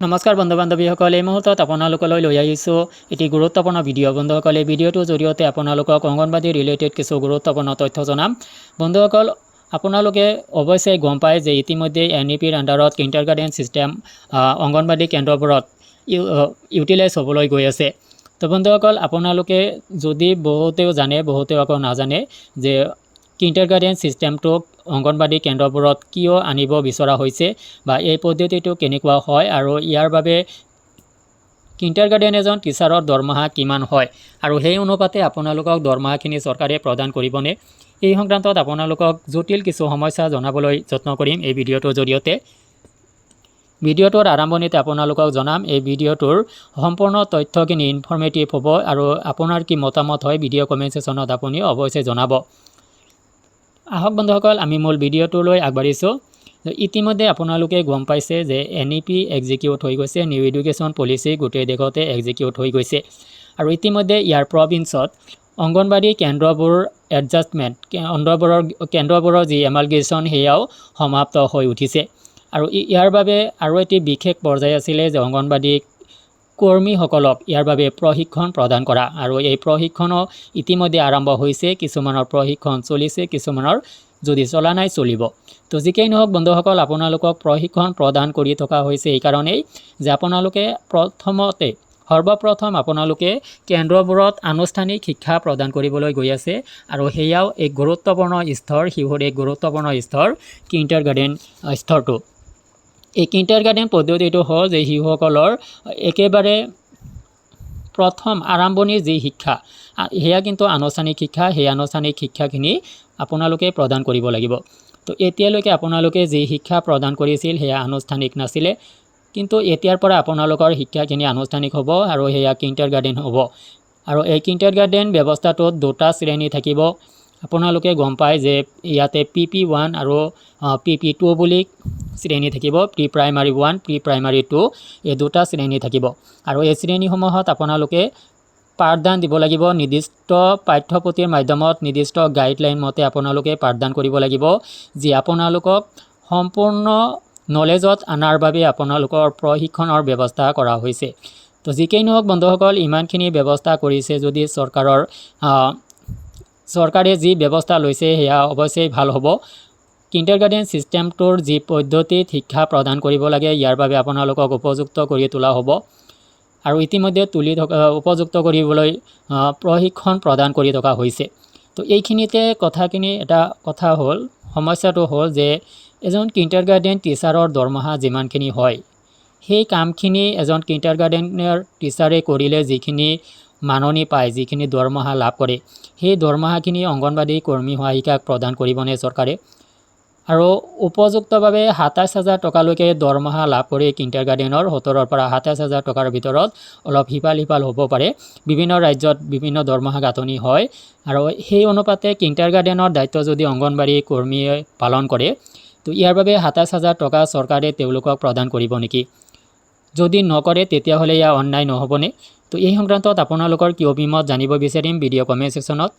নমস্কাৰ বন্ধু বান্ধৱীসকল, এই মুহূৰ্তত আপোনালোকলৈ লৈ আহিছোঁ এটি গুৰুত্বপূৰ্ণ ভিডিঅ' বন্ধুসকল। এই ভিডিঅ'টোৰ জৰিয়তে আপোনালোকক অংগনবাড়ী ৰিলেটেড কিছু গুৰুত্বপূৰ্ণ তথ্য জনাম। বন্ধুসকল, আপোনালোকে অৱশ্যেই গম পায় যে ইতিমধ্যে NEPৰ আণ্ডাৰত কিণ্ডাৰগাৰ্টেন ছিষ্টেম অংগনবাড়ী কেন্দ্ৰবোৰত ইউটিলাইজ হ'বলৈ গৈ আছে। তো বন্ধুসকল, আপোনালোকে যদি বহুতেও জানে বহুতেও আকৌ নাজানে যে কিণ্ডাৰগাৰ্টেন ছিষ্টেমটোক অংগনবাড়ী কেন্দ্ৰবোৰত কিয় আনিব বিচৰা হৈছে বা এই পদ্ধতিটো কেনেকুৱা হয় আৰু ইয়াৰ বাবে কিণ্ডাৰগাৰ্টেন এজন টিচাৰৰ দৰমহা কিমান হয় আৰু সেই অনুপাতে আপোনালোকক দৰমহাখিনি চৰকাৰে প্ৰদান কৰিবনে, এই সংক্ৰান্তত আপোনালোকক জটিল কিছু সমস্যা জনাবলৈ যত্ন কৰিম এই ভিডিঅ'টোৰ জৰিয়তে। ভিডিঅ'টোৰ আৰম্ভণিতে আপোনালোকক জনাম এই ভিডিঅ'টোৰ সম্পূৰ্ণ তথ্যখিনি ইনফৰ্মেটিভ হ'ব আৰু আপোনাৰ কি মতামত হয় ভিডিঅ' কমেণ্ট ছেকশ্যনত আপুনি অৱশ্যেই জনাব। আহক বন্ধুসকল, আমি মূল ভিডিঅ'টোলৈ আগবাঢ়িছোঁ। ইতিমধ্যে আপোনালোকে গম পাইছে যে NEP এক্সিকিউট হৈ গৈছে, নিউ এডুকেশ্যন পলিচি গোটেই দেশতে এক্সিকিউট হৈ গৈছে আৰু ইতিমধ্যে ইয়াৰ প্ৰভিন্সত অংগনবাড়ী কেন্দ্ৰবোৰ এডজাষ্টমেণ্ট কেন্দ্ৰবোৰৰ যি এমালগেশ্যন সেয়াও সমাপ্ত হৈ উঠিছে আৰু ইয়াৰ বাবে আৰু এটি বিশেষ পৰ্যায় আছিলে যে অংগনবাড়ী কৰ্মীসকলক ইয়াৰ বাবে প্ৰশিক্ষণ প্ৰদান কৰা আৰু এই প্ৰশিক্ষণো ইতিমধ্যে আৰম্ভ হৈছে। কিছুমানৰ প্ৰশিক্ষণ চলিছে, কিছুমানৰ যদি চলা নাই চলিব। তো যিকেই নহওক বন্ধুসকল, আপোনালোকক প্ৰশিক্ষণ প্ৰদান কৰি থকা হৈছে এই কাৰণেই যে আপোনালোকে সৰ্বপ্ৰথম আপোনালোকে কেন্দ্ৰবোৰত আনুষ্ঠানিক শিক্ষা প্ৰদান কৰিবলৈ গৈ আছে আৰু সেয়াও এক গুৰুত্বপূৰ্ণ স্তৰ, শিশুৰ এক গুৰুত্বপূৰ্ণ স্তৰ কিণ্ডাৰগাৰ্টেন স্তৰটো। এই কিণ্ডাৰগাৰ্টেন পদ্ধতিটো হ'ল যে শিশুসকলৰ একেবাৰে প্ৰথম আৰম্ভণিৰ যি শিক্ষা সেয়া কিন্তু আনুষ্ঠানিক শিক্ষা, সেই আনুষ্ঠানিক শিক্ষাখিনি আপোনালোকে প্ৰদান কৰিব লাগিব। তো এতিয়ালৈকে আপোনালোকে যি শিক্ষা প্ৰদান কৰিছিল সেয়া আনুষ্ঠানিক নাছিলে, কিন্তু এতিয়াৰ পৰা আপোনালোকৰ শিক্ষাখিনি আনুষ্ঠানিক হ'ব আৰু সেয়া কিণ্ডাৰগাৰ্টেন হ'ব। আৰু এই কিণ্ডাৰগাৰ্টেন ব্যৱস্থাটোত দুটা শ্ৰেণী থাকিব। আপোনালোকে গম পায় যে ইয়াতে PP1 আৰু PP2 বুলি শ্ৰেণী থাকিব। প্ৰি প্ৰাইমাৰী 1, প্ৰি প্ৰাইমাৰী 2 এই দুটা শ্ৰেণী থাকিব আৰু এই শ্ৰেণীসমূহত আপোনালোকে পাঠদান দিব লাগিব। নিৰ্দিষ্ট পাঠ্যপুথিৰ মাধ্যমত নিৰ্দিষ্ট গাইডলাইন মতে আপোনালোকে পাঠদান কৰিব লাগিব, যি আপোনালোকক সম্পূৰ্ণ নলেজত অনাৰ বাবে আপোনালোকৰ প্ৰশিক্ষণৰ ব্যৱস্থা কৰা হৈছে। তো যিকেই নহওক বন্ধুসকল, ইমানখিনি ব্যৱস্থা কৰিছে যদি চৰকাৰে যি ব্যৱস্থা লৈছে সেয়া অৱশ্যেই ভাল হ'ব। কিণ্ডাৰগাৰ্টেন ছিষ্টেমটোৰ যি পদ্ধতিত শিক্ষা প্ৰদান কৰিব লাগে ইয়াৰ বাবে আপোনালোকক উপযুক্ত কৰি তোলা হ'ব আৰু ইতিমধ্যে উপযুক্ত কৰিবলৈ প্ৰশিক্ষণ প্ৰদান কৰি থকা হৈছে। তো এইখিনিতে এটা কথা হ'ল, সমস্যাটো হ'ল যে এজন কিণ্ডাৰগাৰ্টেন টিচাৰৰ দৰমহা যিমানখিনি হয় সেই কামখিনি এজন কিণ্ডাৰগাৰ্টেনৰ টিচাৰে কৰিলে যিখিনি মাননি পায়, যিখিনি দৰমহা লাভ কৰে, সেই দৰমহাখিনি অংগনবাড়ী কৰ্মী সহায়িকাক প্ৰদান কৰিবনে চৰকাৰে? আৰু উপযুক্তভাৱে 27,000 টকালৈকে দৰমহা লাভ কৰি কিণ্ডাৰগাৰ্টেনৰ 17,000 পৰা 27,000 টকাৰ ভিতৰত অলপ সিফাল হ'ব পাৰে। বিভিন্ন ৰাজ্যত বিভিন্ন দৰমহা গাঁথনি হয় আৰু সেই অনুপাতে কিণ্ডাৰগাৰ্টেনৰ দায়িত্ব যদি অংগনবাড়ী কৰ্মীয়ে পালন কৰে তো ইয়াৰ বাবে 27,000 টকা চৰকাৰে তেওঁলোকক প্ৰদান কৰিব নেকি? যদি নকৰে তেতিয়াহ'লে ইয়াৰ অন্যায় নহ'বনে? তো এই সংক্ৰান্তত আপোনালোকৰ কি অভিমত জানিব বিচাৰিম ভিডিঅ' কমেণ্ট ছেকশ্যনত।